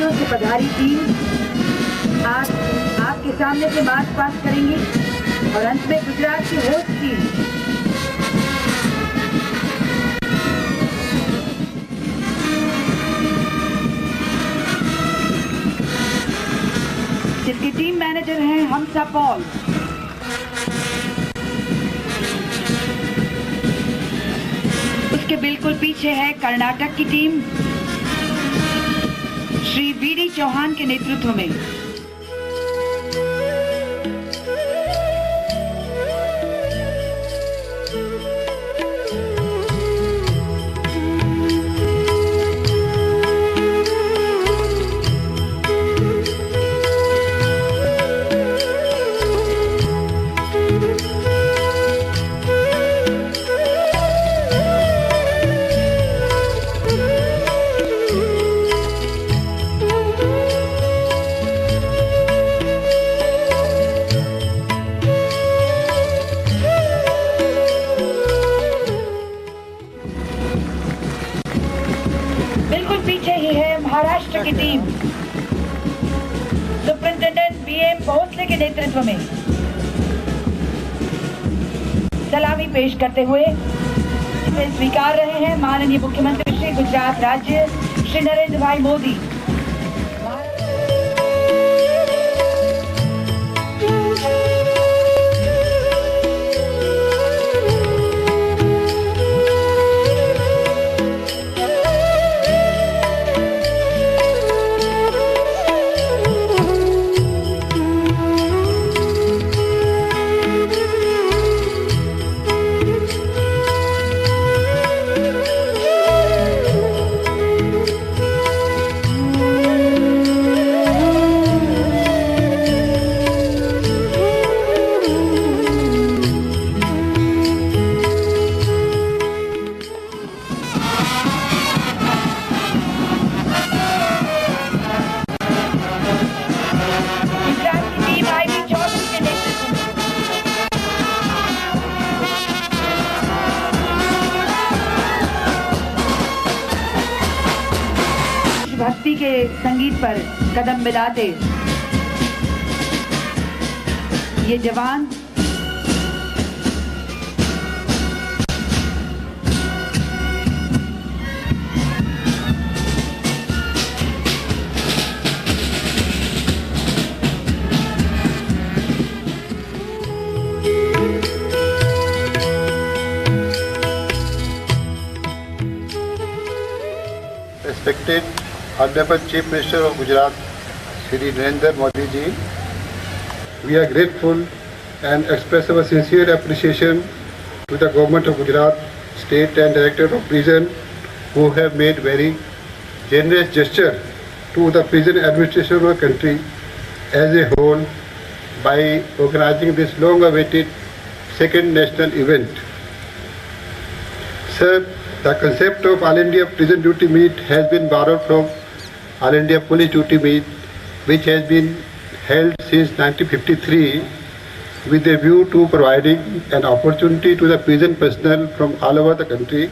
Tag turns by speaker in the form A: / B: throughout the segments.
A: राज्यों से पधारी टीम आज आपके सामने से मार्च पास करेंगी और अंत में गुजरात की होस्ट टीम जिसकी टीम मैनेजर हैं हमसा पॉल। उसके बिल्कुल पीछे है कर्नाटक की टीम श्री वीडी चौहान के नेतृत्व में। पीछे ही है महाराष्ट्र की टीम सुपरिंटेंडेंट बीएम भोसले के नेतृत्व में। सलामी पेश करते हुए इसे स्वीकार रहे हैं माननीय मुख्यमंत्री श्री गुजरात राज्य श्री नरेंद्र भाई मोदी। भक्ति के संगीत पर कदम मिलाते ये जवान
B: Respected Honorable Chief Minister of Gujarat, Shri Narendra Modi ji, we are grateful and express our sincere appreciation to the Government of Gujarat, State and Director of Prison, who have made very generous gesture to the prison administration of our country as a whole by organizing this long-awaited second national event. Sir, the concept of All India Prison Duty Meet has been borrowed from All India Police Duty Meet, which has been held since 1953 with a view to providing an opportunity to the prison personnel from all over the country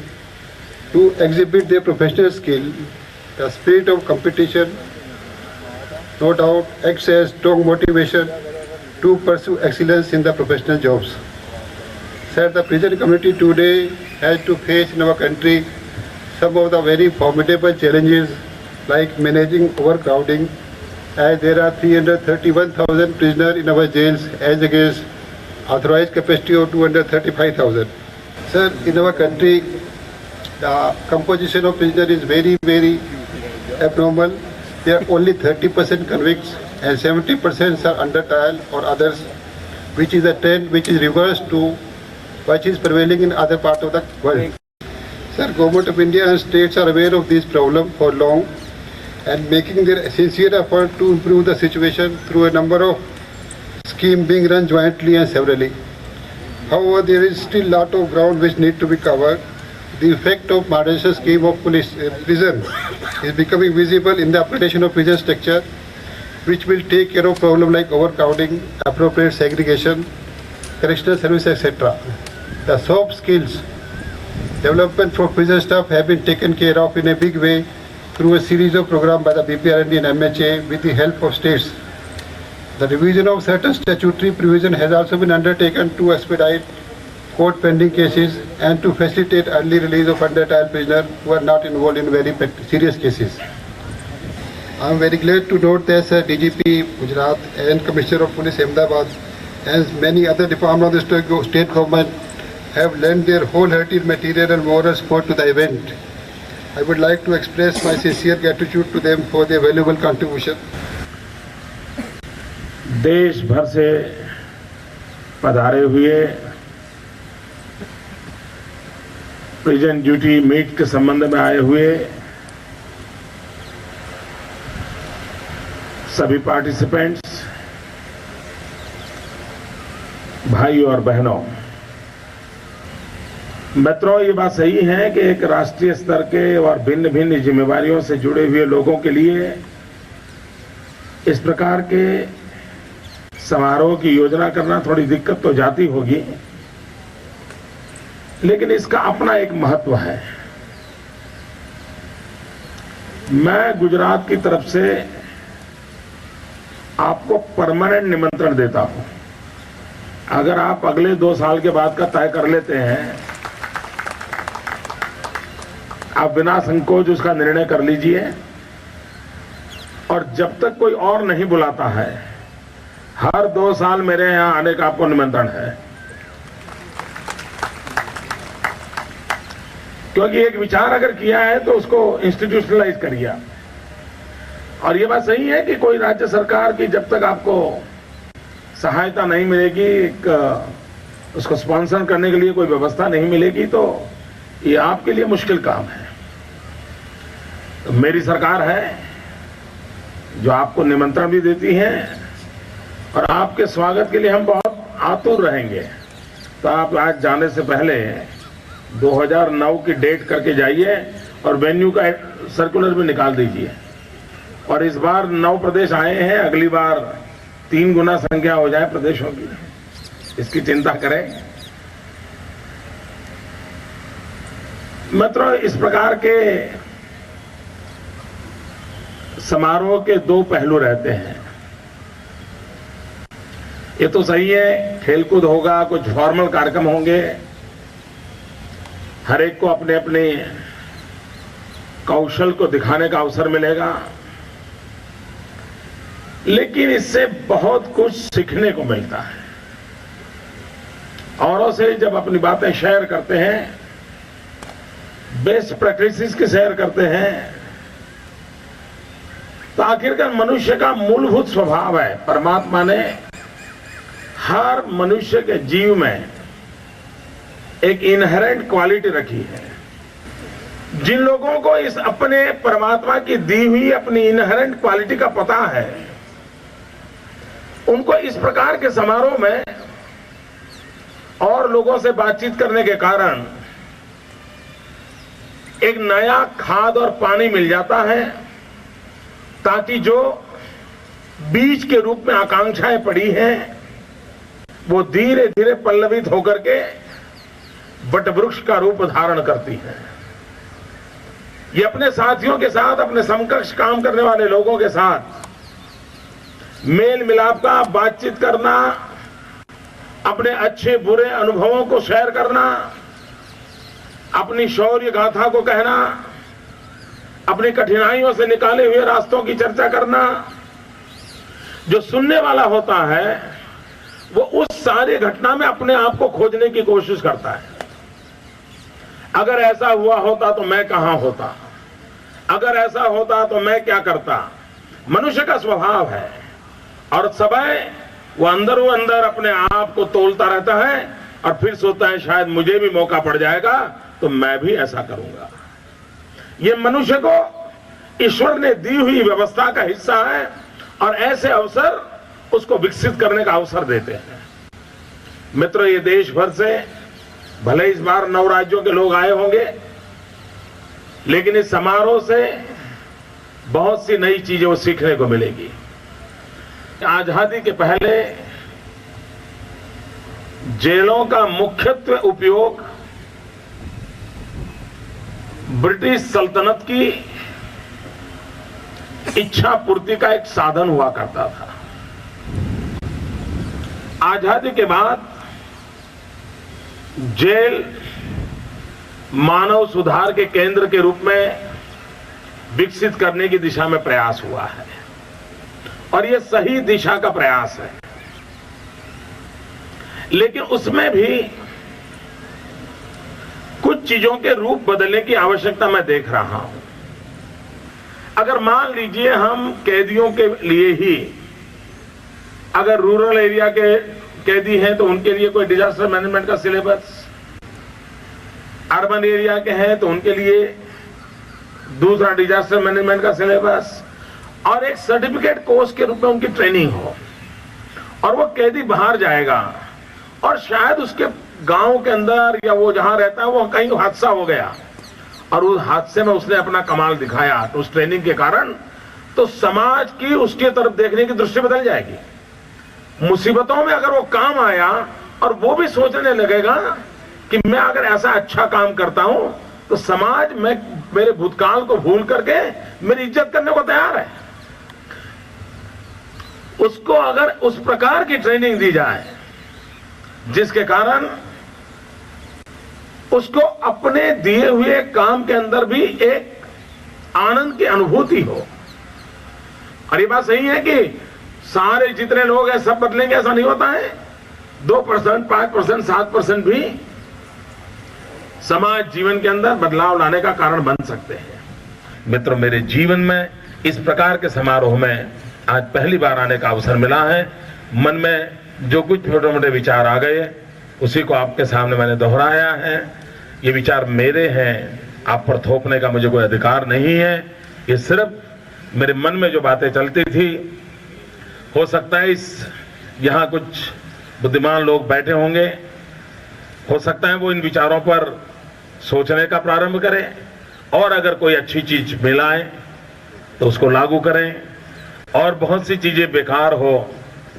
B: to exhibit their professional skill. The spirit of competition, no doubt, acts as strong motivation to pursue excellence in the professional jobs. Sir, the prison community today has to face in our country some of the very formidable challenges like managing overcrowding, as there are 331,000 prisoners in our jails as against authorized capacity of 235,000. Sir, in our country, the composition of prisoners is very, very abnormal. There are only 30% convicts and 70% are under trial or others, which is a trend which is reversed to what is prevailing in other parts of the world. Sir, Government of India and states are aware of this problem for long and making their sincere effort to improve the situation through a number of schemes being run jointly and severally. However, there is still a lot of ground which need to be covered. The effect of modernization scheme of prison is becoming visible in the application of prison structure, which will take care of problems like overcrowding, appropriate segregation, correctional service, etc. The soft skills development for prison staff have been taken care of in a big way through a series of programs by the BPRND and MHA with the help of states. The revision of certain statutory provision has also been undertaken to expedite court pending cases and to facilitate early release of under trial prisoners who are not involved in very serious cases. I am very glad to note that DGP Gujarat and Commissioner of Police Ahmedabad and many other departments of the state government have lent their wholehearted material and moral support to the event. I would like to express my sincere gratitude to them for their valuable contribution.
C: देश भर से पधारे हुए prison duty meet के संबंध में आए हुए सभी पार्टिसिपेंट्स, भाई और बहनों, मित्रों, ये बात सही है कि एक राष्ट्रीय स्तर के और भिन्न भिन्न जिम्मेवारियों से जुड़े हुए लोगों के लिए इस प्रकार के समारोह की योजना करना थोड़ी दिक्कत तो जाती होगी, लेकिन इसका अपना एक महत्व है। मैं गुजरात की तरफ से आपको परमानेंट निमंत्रण देता हूं। अगर आप अगले 2 साल के बाद का तय कर लेते हैं, आप बिना संकोच उसका निर्णय कर लीजिए, और जब तक कोई और नहीं बुलाता है, हर 2 साल मेरे यहां आने का आपको निमंत्रण है। क्योंकि एक विचार अगर किया है तो उसको इंस्टीट्यूशनलाइज करिए। और ये बात सही है कि कोई राज्य सरकार की जब तक आपको सहायता नहीं मिलेगी, उसको स्पॉन्सर करने के लिए कोई व्यवस्था नहीं मिलेगी, तो ये आपके लिए मुश्किल काम है। तो मेरी सरकार है जो आपको निमंत्रण भी देती है, और आपके स्वागत के लिए हम बहुत आतुर रहेंगे। तो आप आज जाने से पहले 2009 की डेट करके जाइए और वेन्यू का सर्कुलर भी निकाल दीजिए। और इस बार 9 प्रदेश आए हैं, अगली बार 3 गुना संख्या हो जाए प्रदेशों की, इसकी चिंता करें। मित्रों, इस प्रकार के समारोह के 2 पहलू रहते हैं। ये तो सही है, खेलकूद होगा, कुछ फॉर्मल कार्यक्रम होंगे, हर एक को अपने अपने कौशल को दिखाने का अवसर मिलेगा, लेकिन इससे बहुत कुछ सीखने को मिलता है। औरों से जब अपनी बातें शेयर करते हैं, बेस्ट प्रैक्टिसेस की शेयर करते हैं, तो आखिरकार मनुष्य का मूलभूत स्वभाव है, परमात्मा ने हर मनुष्य के जीव में एक इनहेरेंट क्वालिटी रखी है। जिन लोगों को इस अपने परमात्मा की दी हुई अपनी इनहेरेंट क्वालिटी का पता है, उनको इस प्रकार के समारोह में और लोगों से बातचीत करने के कारण एक नया खाद और पानी मिल जाता है, ताकि जो बीज के रूप में आकांक्षाएं पड़ी हैं, वो धीरे धीरे पल्लवित होकर के वटवृक्ष का रूप धारण करती है। ये अपने साथियों के साथ, अपने समकक्ष काम करने वाले लोगों के साथ मेल मिलाप का, बातचीत करना, अपने अच्छे बुरे अनुभवों को शेयर करना, अपनी शौर्य गाथा को कहना, अपनी कठिनाइयों से निकाले हुए रास्तों की चर्चा करना। जो सुनने वाला होता है वो उस सारी घटना में अपने आप को खोजने की कोशिश करता है। अगर ऐसा हुआ होता तो मैं कहां होता, अगर ऐसा होता तो मैं क्या करता। मनुष्य का स्वभाव है, और समय वो अंदर अपने आप को तोलता रहता है, और फिर सोचता है शायद मुझे भी मौका पड़ जाएगा तो मैं भी ऐसा करूंगा। ये मनुष्य को ईश्वर ने दी हुई व्यवस्था का हिस्सा है, और ऐसे अवसर उसको विकसित करने का अवसर देते हैं। मित्रों, ये देश भर से भले इस बार 9 राज्यों के लोग आए होंगे, लेकिन इस समारोह से बहुत सी नई चीजें सीखने को मिलेगी। आजादी के पहले जेलों का मुख्यत्वे उपयोग ब्रिटिश सल्तनत की इच्छा पूर्ति का एक साधन हुआ करता था। आजादी के बाद जेल मानव सुधार के केंद्र के रूप में विकसित करने की दिशा में प्रयास हुआ है और यह सही दिशा का प्रयास है, लेकिन उसमें भी कुछ चीजों के रूप बदलने की आवश्यकता मैं देख रहा हूं। अगर मान लीजिए हम कैदियों के लिए ही, अगर रूरल एरिया के कैदी हैं तो उनके लिए कोई डिजास्टर मैनेजमेंट का सिलेबस, अर्बन एरिया के हैं तो उनके लिए दूसरा डिजास्टर मैनेजमेंट का सिलेबस और एक सर्टिफिकेट कोर्स के रूप में उनकी ट्रेनिंग हो, और वो कैदी बाहर जाएगा और शायद उसके गांव के अंदर या वो जहां रहता है वो कहीं हादसा हो गया और उस हादसे में उसने अपना कमाल दिखाया, तो उस ट्रेनिंग के कारण तो समाज की उसकी तरफ देखने की दृष्टि बदल जाएगी। मुसीबतों में अगर वो काम आया और वो भी सोचने लगेगा कि मैं अगर ऐसा अच्छा काम करता हूं तो समाज में मेरे भूतकाल को भूल करके मेरी इज्जत करने को तैयार है। उसको अगर उस प्रकार की ट्रेनिंग दी जाए जिसके कारण उसको अपने दिए हुए काम के अंदर भी एक आनंद की अनुभूति हो। और ये बात सही है कि सारे जितने लोग हैं सब बदलेंगे, ऐसा नहीं होता है। 2%, 5%, 7% भी समाज जीवन के अंदर बदलाव लाने का कारण बन सकते हैं। मित्रों, मेरे जीवन में इस प्रकार के समारोह में आज पहली बार आने का अवसर मिला है। मन में जो कुछ छोटे मोटे विचार आ गए उसी को आपके सामने मैंने दोहराया है। ये विचार मेरे हैं, आप पर थोपने का मुझे कोई अधिकार नहीं है। ये सिर्फ मेरे मन में जो बातें चलती थी, हो सकता है यहाँ कुछ बुद्धिमान लोग बैठे होंगे, हो सकता है वो इन विचारों पर सोचने का प्रारंभ करें और अगर कोई अच्छी चीज मिलाएं तो उसको लागू करें, और बहुत सी चीजें बेकार हो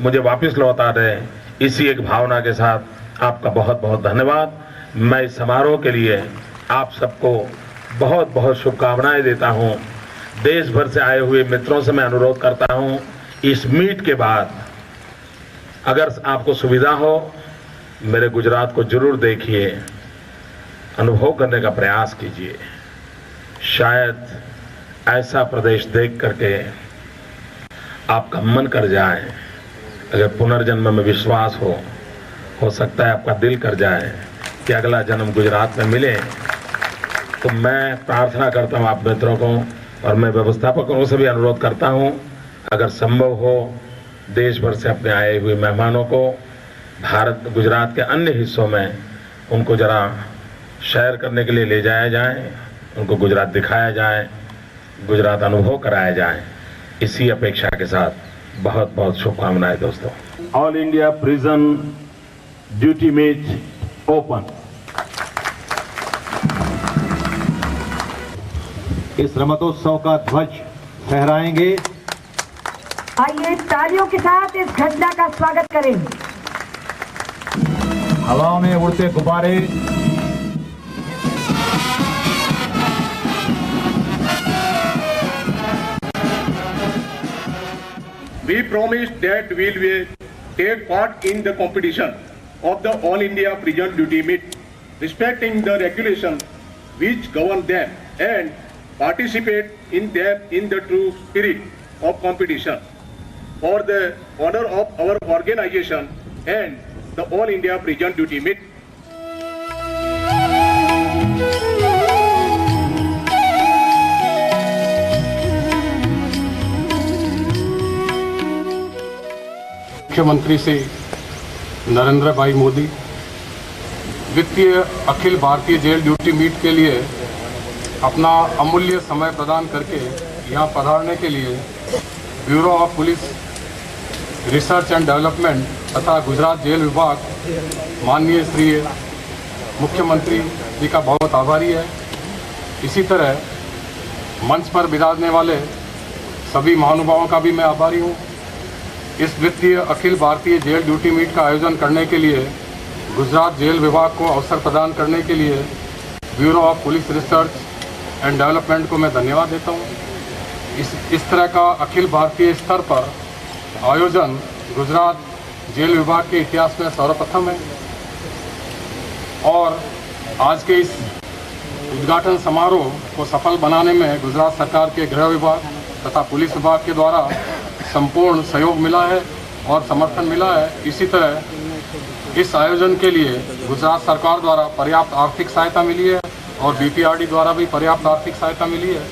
C: मुझे वापस लौटा दें। इसी एक भावना के साथ आपका बहुत बहुत धन्यवाद। मैं इस समारोह के लिए आप सबको बहुत बहुत शुभकामनाएं देता हूं। देश भर से आए हुए मित्रों से मैं अनुरोध करता हूं, इस मीट के बाद अगर आपको सुविधा हो मेरे गुजरात को जरूर देखिए, अनुभव करने का प्रयास कीजिए। शायद ऐसा प्रदेश देख करके आपका मन कर जाए, अगर पुनर्जन्म में विश्वास हो सकता है आपका दिल कर जाए कि अगला जन्म गुजरात में मिले। तो मैं प्रार्थना करता हूं आप मित्रों को, और मैं व्यवस्थापकों से भी अनुरोध करता हूं, अगर संभव हो देश भर से अपने आए हुए मेहमानों को भारत गुजरात के अन्य हिस्सों में उनको जरा शेयर करने के लिए ले जाया जाए, उनको गुजरात दिखाया जाए, गुजरात अनुभव कराया जाए। इसी अपेक्षा के साथ बहुत बहुत शुभकामनाएं दोस्तों।
D: All India prison duty meet open. इस रमतोत्सव का ध्वज फहराएंगे।
A: आइए तालियों के साथ इस घटना का स्वागत करें।
D: हवा में उड़ते गुब्बारे,
E: We promised that we will take part in the competition of the All India Prison Duty Meet, respecting the regulations which govern them and participate in them in the true spirit of competition for the honor of our organization and the All India Prison Duty Meet.
F: मुख्यमंत्री श्री नरेंद्र भाई मोदी वित्तीय Akhil Bharatiya jail duty meet के लिए अपना अमूल्य समय प्रदान करके यहाँ पधारने के लिए bureau of police research and development तथा गुजरात जेल विभाग माननीय श्री मुख्यमंत्री जी का बहुत आभारी है। इसी तरह मंच पर विराजने वाले सभी महानुभावों का भी मैं आभारी हूँ। इस वित्तीय Akhil Bharatiya jail duty meet का आयोजन करने के लिए गुजरात जेल विभाग को अवसर प्रदान करने के लिए bureau of police research and development को मैं धन्यवाद देता हूँ। इस तरह का अखिल भारतीय स्तर पर आयोजन गुजरात जेल विभाग के इतिहास में सर्वप्रथम है और आज के इस उद्घाटन समारोह को सफल बनाने में गुजरात सरकार के गृह विभाग तथा पुलिस विभाग के द्वारा संपूर्ण सहयोग मिला है और समर्थन मिला है। इसी तरह इस आयोजन के लिए गुजरात सरकार द्वारा पर्याप्त आर्थिक सहायता मिली है और BPRD द्वारा भी पर्याप्त आर्थिक सहायता मिली है।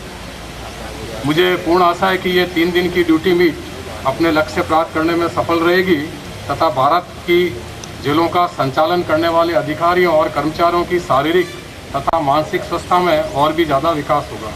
F: मुझे पूर्ण आशा है कि ये 3 दिन की ड्यूटी मीट अपने लक्ष्य प्राप्त करने में सफल रहेगी तथा भारत की जेलों का संचालन करने वाले अधिकारियों और कर्मचारियों की शारीरिक तथा मानसिक स्वास्थ्य में और भी ज़्यादा विकास होगा।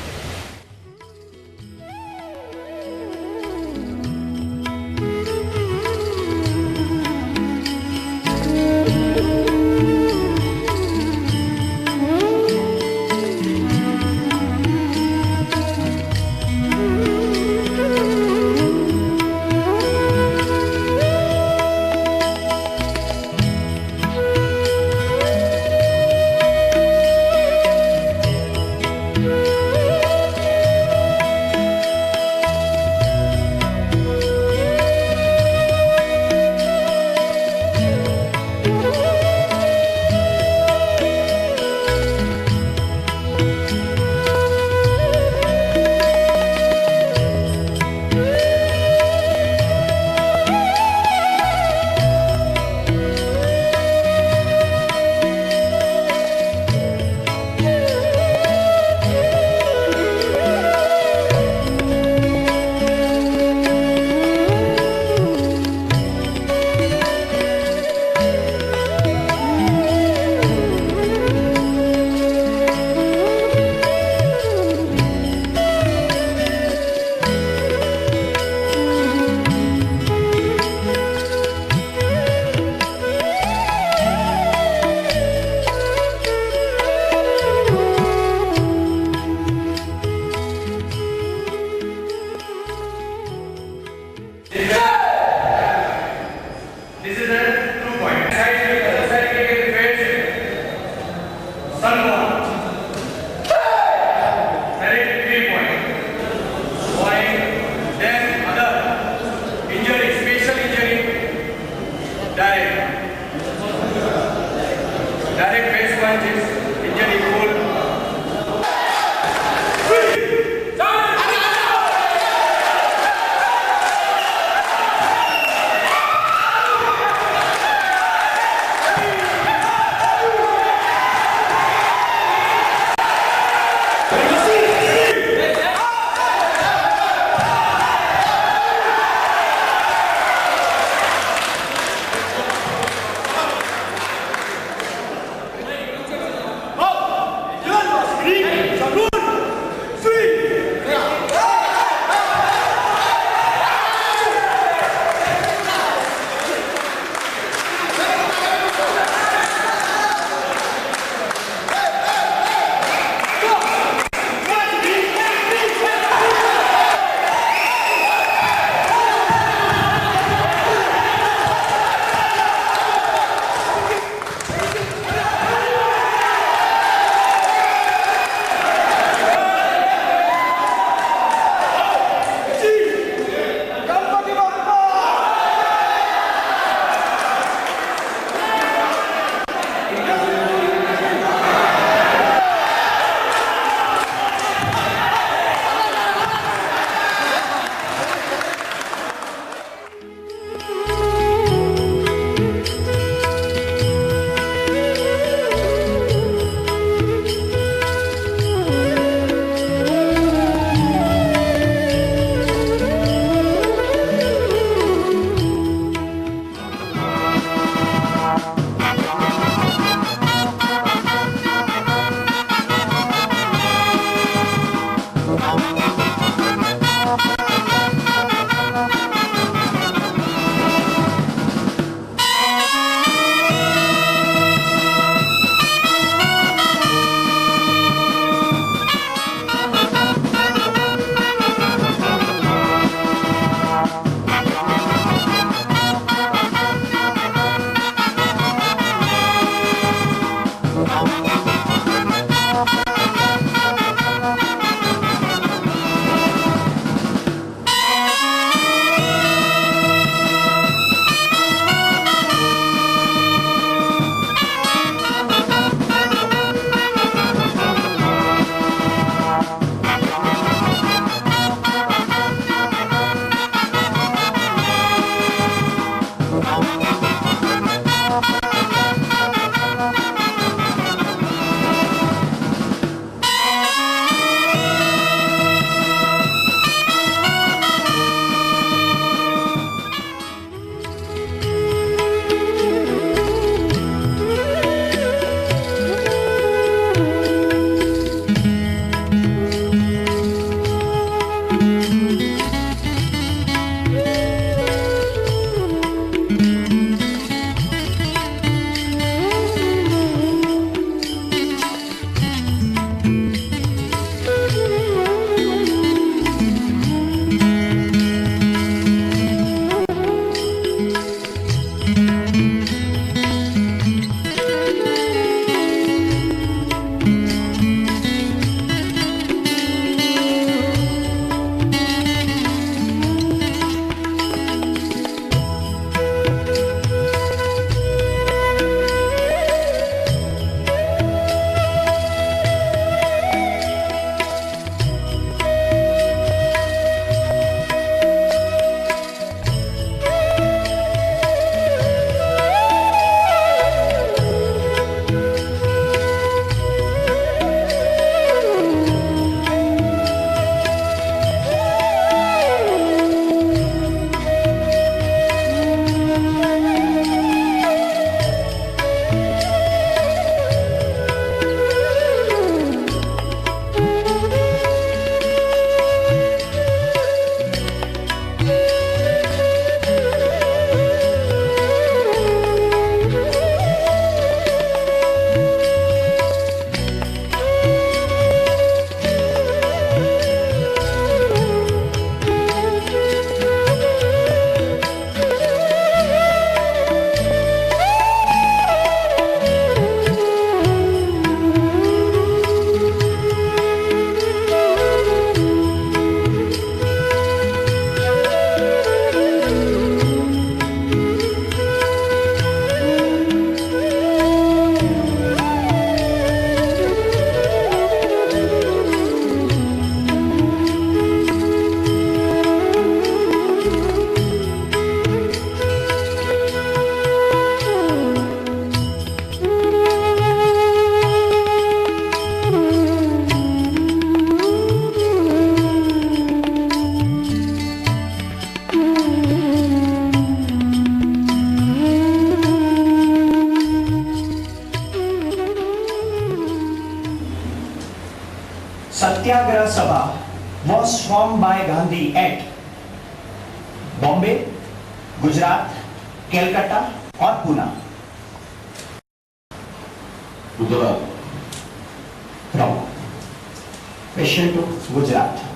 G: was formed by Gandhi at Bombay, Gujarat, Calcutta or Pune?
H: Gujarat.
G: Wrong. Question 2, Gujarat.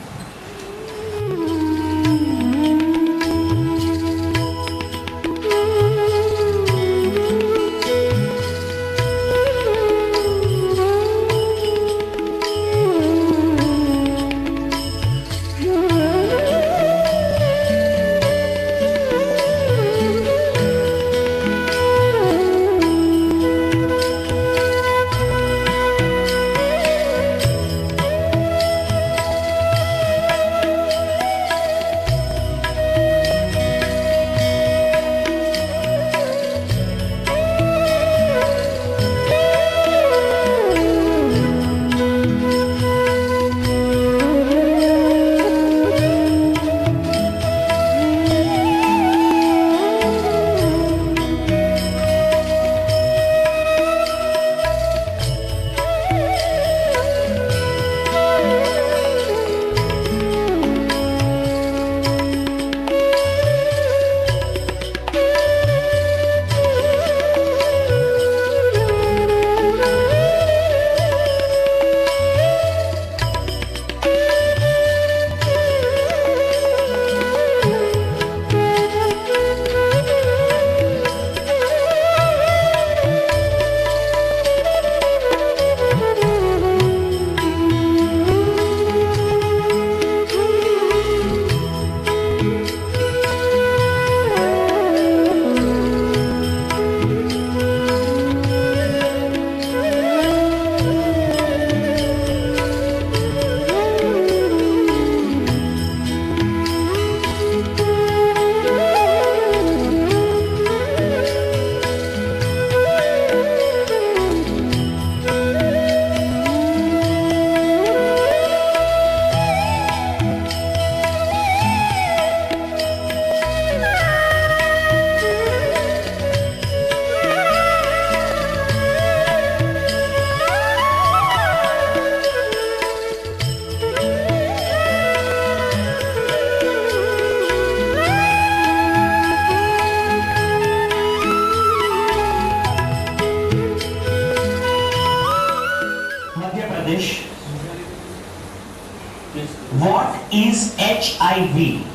G: What is HIV?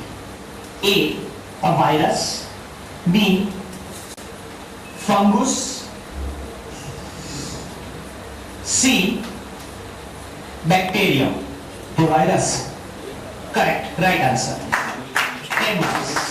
G: A virus. B, fungus. C, bacterium. The virus. Correct. Right answer. 10 marks.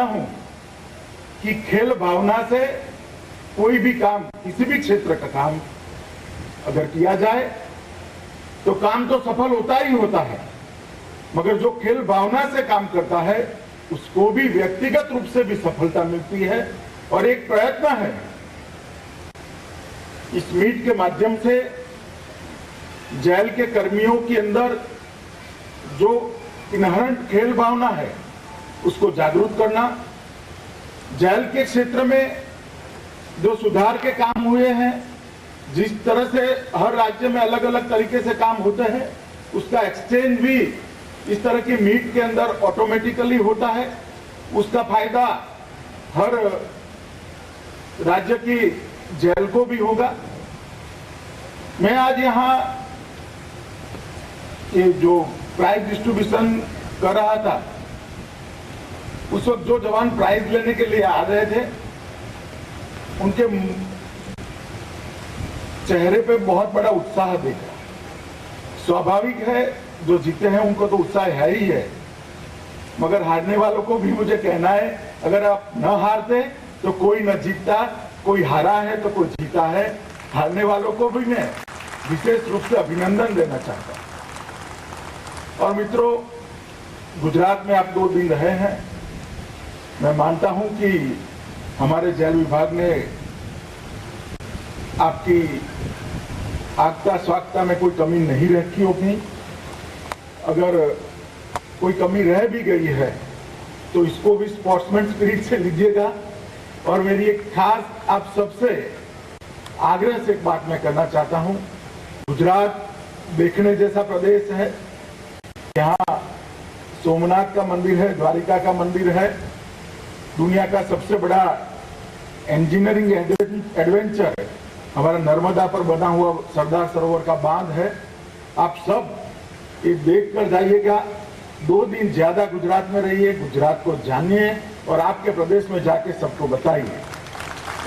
C: मानता हूं कि खेल भावना से कोई भी काम, किसी भी क्षेत्र का काम अगर किया जाए तो काम तो सफल होता ही होता है, मगर जो खेल भावना से काम करता है उसको भी व्यक्तिगत रूप से भी सफलता मिलती है। और एक प्रयत्न है इस मीट के माध्यम से जेल के कर्मियों के अंदर जो इनहेरेंट खेल भावना है उसको जागरूक करना, जेल के क्षेत्र में जो सुधार के काम हुए हैं, जिस तरह से हर राज्य में अलग अलग तरीके से काम होते हैं, उसका एक्सचेंज भी इस तरह की मीट के अंदर ऑटोमेटिकली होता है। उसका फायदा हर राज्य की जेल को भी होगा। मैं आज यहाँ ये जो प्राइज डिस्ट्रीब्यूशन कर रहा था, उस वक्त जो जवान प्राइज लेने के लिए आ रहे थे उनके चेहरे पे बहुत बड़ा उत्साह देखा। स्वाभाविक है, जो जीते हैं उनको तो उत्साह है ही है, मगर हारने वालों को भी मुझे कहना है, अगर आप न हारते तो कोई न जीतता, कोई हारा है तो कोई जीता है। हारने वालों को भी मैं विशेष रूप से अभिनंदन देना चाहता हूं। और मित्रों, गुजरात में आप 2 दिन रहे हैं। मैं मानता हूं कि हमारे जेल विभाग ने आपकी आगता स्वागता में कोई कमी नहीं रखी होगी। अगर कोई कमी रह भी गई है तो इसको भी स्पोर्ट्समैन स्पिरिट से लीजिएगा। और मेरी एक खास आप सबसे आग्रह से एक बात मैं करना चाहता हूं, गुजरात देखने जैसा प्रदेश है। यहाँ सोमनाथ का मंदिर है, द्वारिका का मंदिर है, दुनिया का सबसे बड़ा इंजीनियरिंग एडवेंचर हमारा नर्मदा पर बना हुआ सरदार सरोवर का बांध है। आप सब ये देख कर जाइएगा। 2 दिन ज्यादा गुजरात में रहिए, गुजरात को जानिए और आपके प्रदेश में जाके सबको बताइए।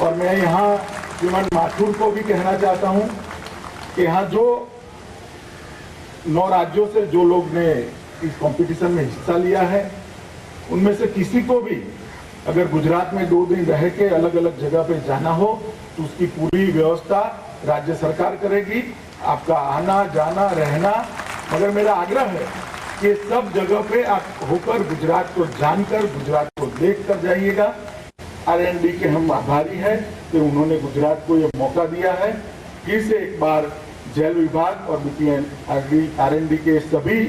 C: और मैं यहाँ श्रीमान माथुर को भी कहना चाहता हूँ कि यहाँ जो 9 राज्यों से जो लोग ने इस कंपटीशन में हिस्सा लिया है, उनमें से किसी को भी अगर गुजरात में 2 दिन रह के अलग अलग जगह पे जाना हो तो उसकी पूरी व्यवस्था राज्य सरकार करेगी, आपका आना जाना रहना। मगर मेरा आग्रह है कि सब जगह पे आप होकर गुजरात को जानकर, गुजरात को देख कर जाइएगा। आरएनडी के हम आभारी हैं कि उन्होंने गुजरात को ये मौका दिया है। फिर से एक बार जेल विभाग और बीपीएन आरएनडी के सभी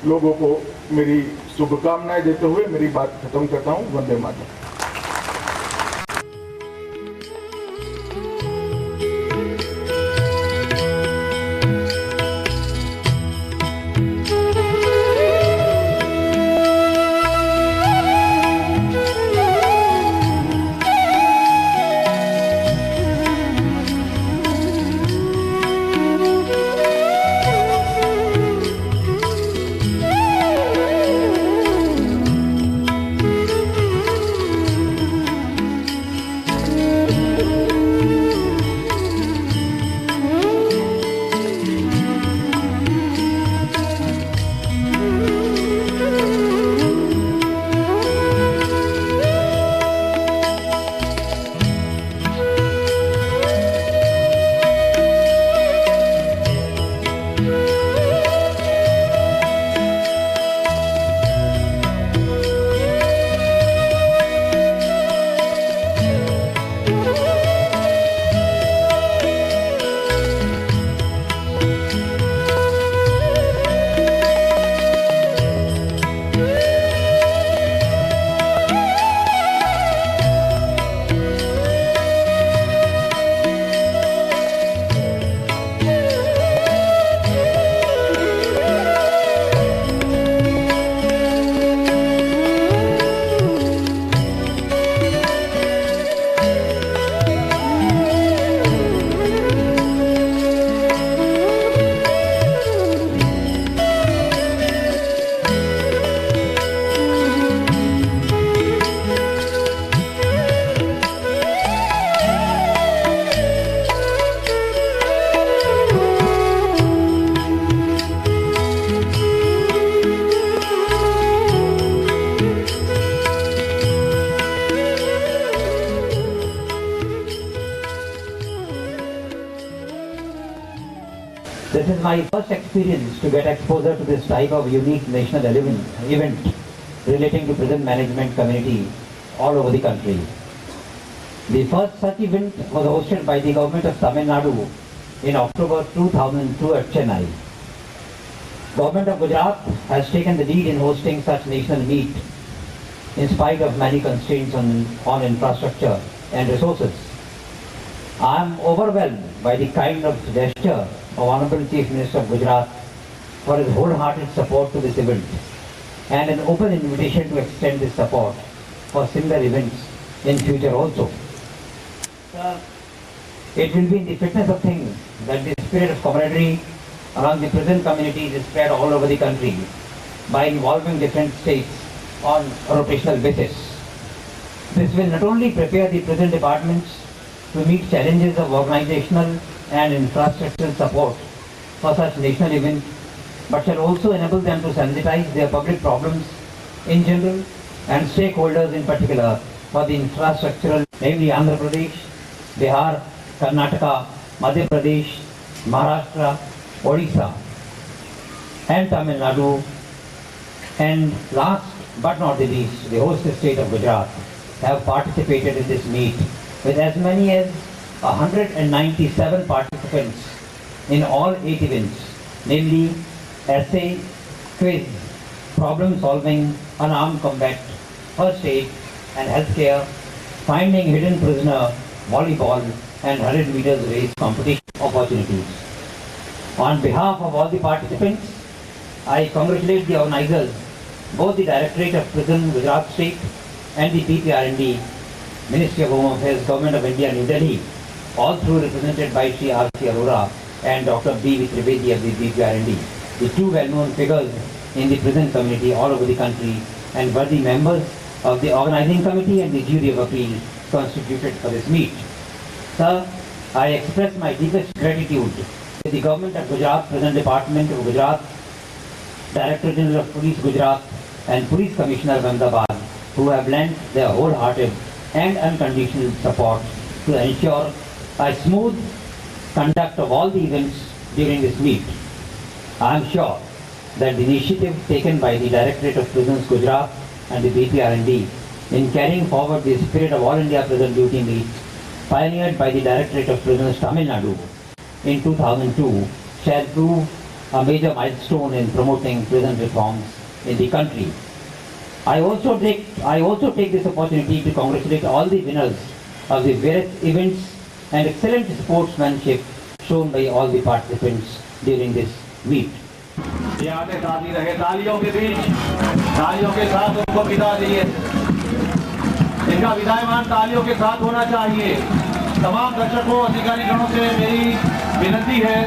C: लोगों को मेरी शुभकामनाएं देते हुए मेरी बात खत्म करता हूं। Vande Mataram.
H: This is my first experience to get exposure to this type of unique national event relating to prison management community all over the country. The first such event was hosted by the government of Tamil Nadu in October 2002 at Chennai. Government of Gujarat has taken the lead in hosting such national meet in spite of many constraints on infrastructure and resources. I am overwhelmed by the kind of gesture of Honorable Chief Minister of Gujarat for his wholehearted support to this event and an open invitation to extend this support for similar events in future also. It will be in the fitness of things that the spirit of camaraderie among the prison communities is spread all over the country by involving different states on a rotational basis. This will not only prepare the prison departments to meet challenges of organizational and infrastructural support for such national events, but shall also enable them to sensitize their public problems in general and stakeholders in particular for the infrastructural, namely Andhra Pradesh, Bihar, Karnataka, Madhya Pradesh, Maharashtra, Odisha and Tamil Nadu, and last but not the least, the host state of Gujarat have participated in this meet with as many as 197 participants in all 8 events, namely essay, quiz, problem solving, unarmed combat, first aid and healthcare, finding hidden prisoner, volleyball and 100 meters race competition opportunities. On behalf of all the participants, I congratulate the organizers, both the Directorate of Prison, Gujarat State and the PPRND, Ministry of Home Affairs, Government of India, New Delhi, all through represented by Sri R.C. Arora and Dr. B. Trivedi of the PPRND, the two well-known figures in the prison community all over the country and were the members of the organizing committee and the jury of appeal constituted for this meet. Sir, I express my deepest gratitude to the Government of Gujarat, Prison Department of Gujarat, Director General of Police Gujarat and Police Commissioner of Ahmedabad, who have lent their wholehearted and unconditional support to ensure a smooth conduct of all the events during this meet. I am sure that the initiative taken by the Directorate of Prisons Gujarat and the PPRND in carrying forward the spirit of All India Prison Duty Meet pioneered by the Directorate of Prisons Tamil Nadu in 2002 shall prove a major milestone in promoting prison reforms in the country. I also take this opportunity to congratulate all the winners of the various events and excellent sportsmanship shown by all the participants during this meet.
D: ये आते साथ ही रहे तालियों के बीच, तालियों के साथ उनको विदा दिए। इनका विदायमान तालियों के साथ होना चाहिए। तमाम दर्शकों, अधिकारी गणों से मेरी विनती है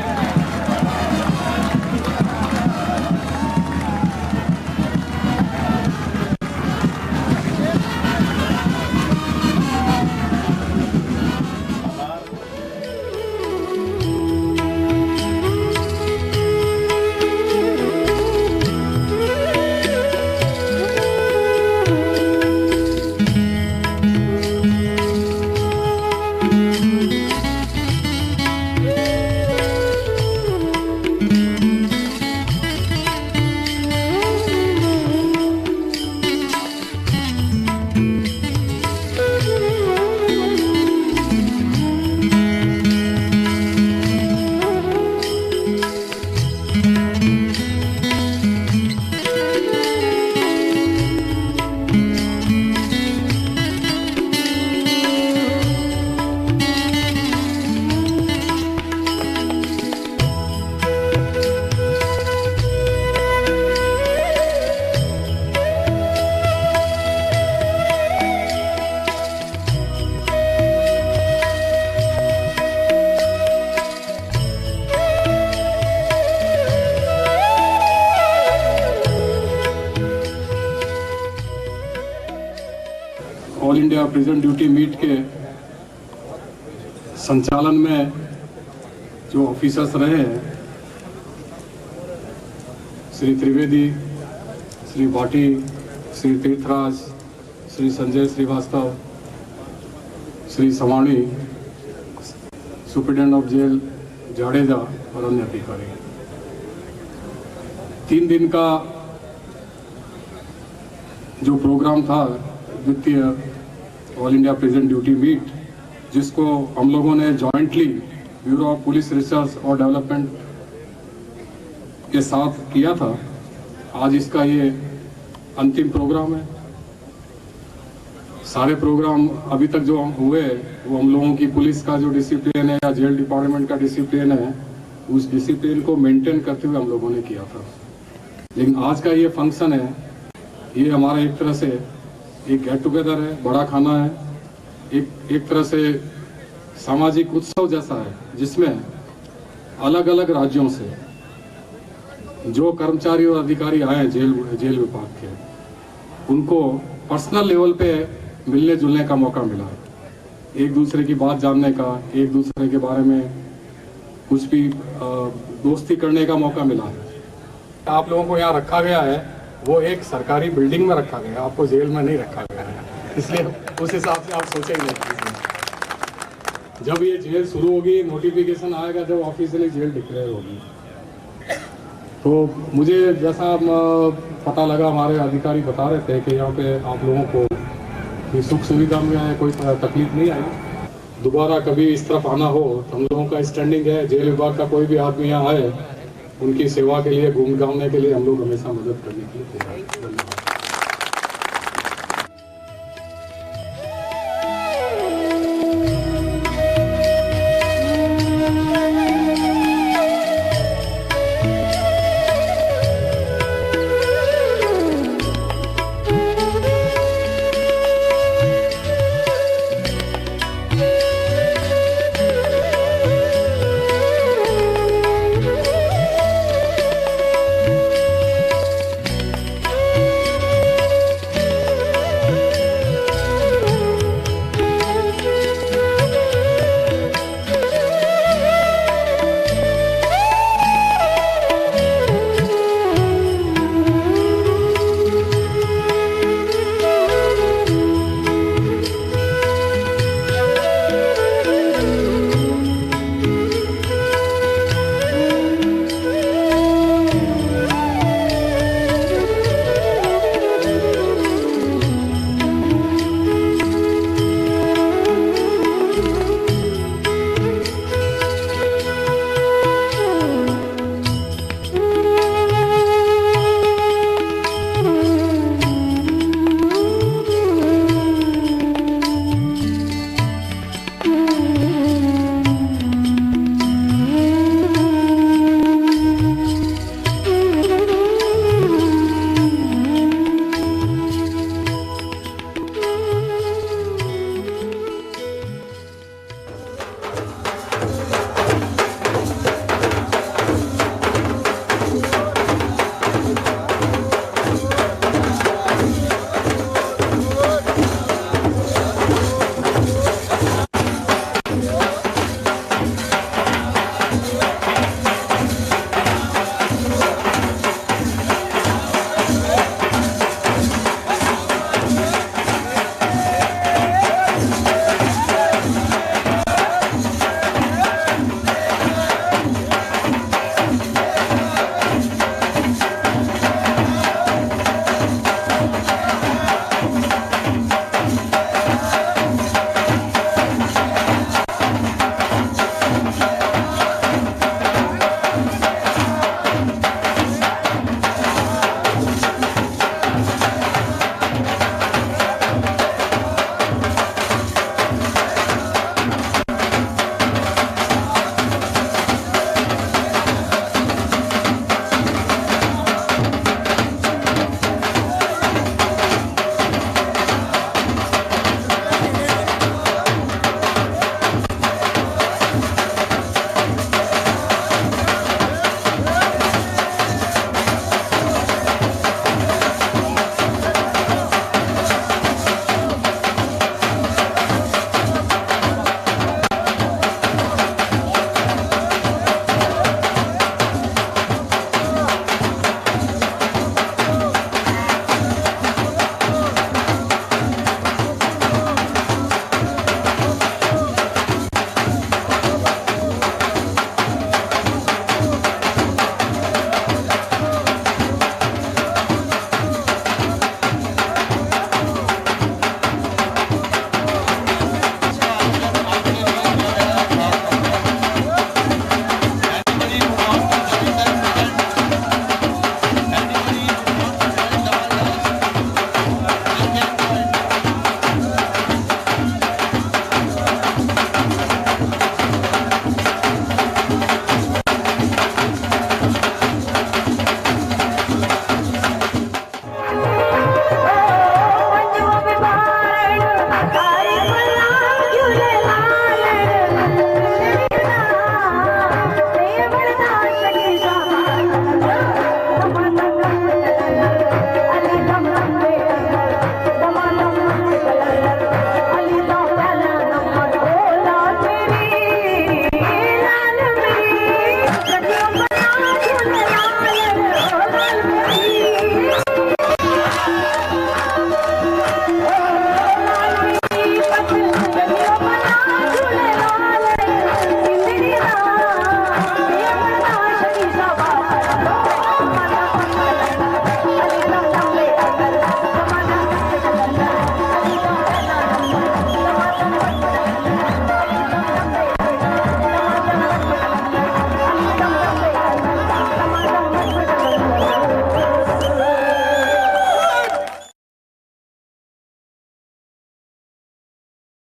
F: all India prison duty meet के संचालन में जो ऑफिसर्स रहे हैं, Shri Trivedi, Shri Bhati, Shri Tirthraj, Shri Sanjay Srivastava, Shri Savani, superintendent of jail Jadeja और अन्य अधिकारी। 3 दिन का जो प्रोग्राम था द्वितीय all India prison duty meet, जिसको हम लोगों ने jointly bureau of police research और डेवलपमेंट के साथ किया था, आज इसका ये अंतिम प्रोग्राम है। सारे प्रोग्राम अभी तक जो हुए वो हम लोगों की पुलिस का जो डिसिप्लिन है या जेल डिपार्टमेंट का डिसिप्लिन है, उस डिसिप्लिन को मेंटेन करते हुए हम लोगों ने किया था। लेकिन आज का ये फंक्शन है, ये हमारा एक तरह से एक गेट टुगेदर है, बड़ा खाना है, एक तरह से सामाजिक उत्सव जैसा है, जिसमें अलग अलग राज्यों से जो कर्मचारी और अधिकारी आए जेल विभाग के, उनको पर्सनल लेवल पे मिलने जुलने का मौका मिला, एक दूसरे की बात जानने का, एक दूसरे के बारे में कुछ भी दोस्ती करने का मौका मिला है। आप लोगों को यहाँ रखा गया है वो एक सरकारी बिल्डिंग में रखा गया है, आपको जेल में नहीं रखा गया है, इसलिए उस हिसाब से आप सोचेंगे। जब ये जेल शुरू होगी, नोटिफिकेशन आएगा जब ऑफिशियली जेल डिक्लेयर होगी। तो मुझे जैसा पता लगा, हमारे अधिकारी बता रहे थे कि यहाँ पे आप लोगों को सुख सुविधा में कोई तकलीफ नहीं आई। दोबारा कभी इस तरफ आना हो तो हम लोगों का स्टैंडिंग है, जेल विभाग का कोई भी आदमी यहाँ आए, उनकी सेवा के लिए, घूम घामने के लिए हम लोग हमेशा मदद करने के लिए तैयार हैं।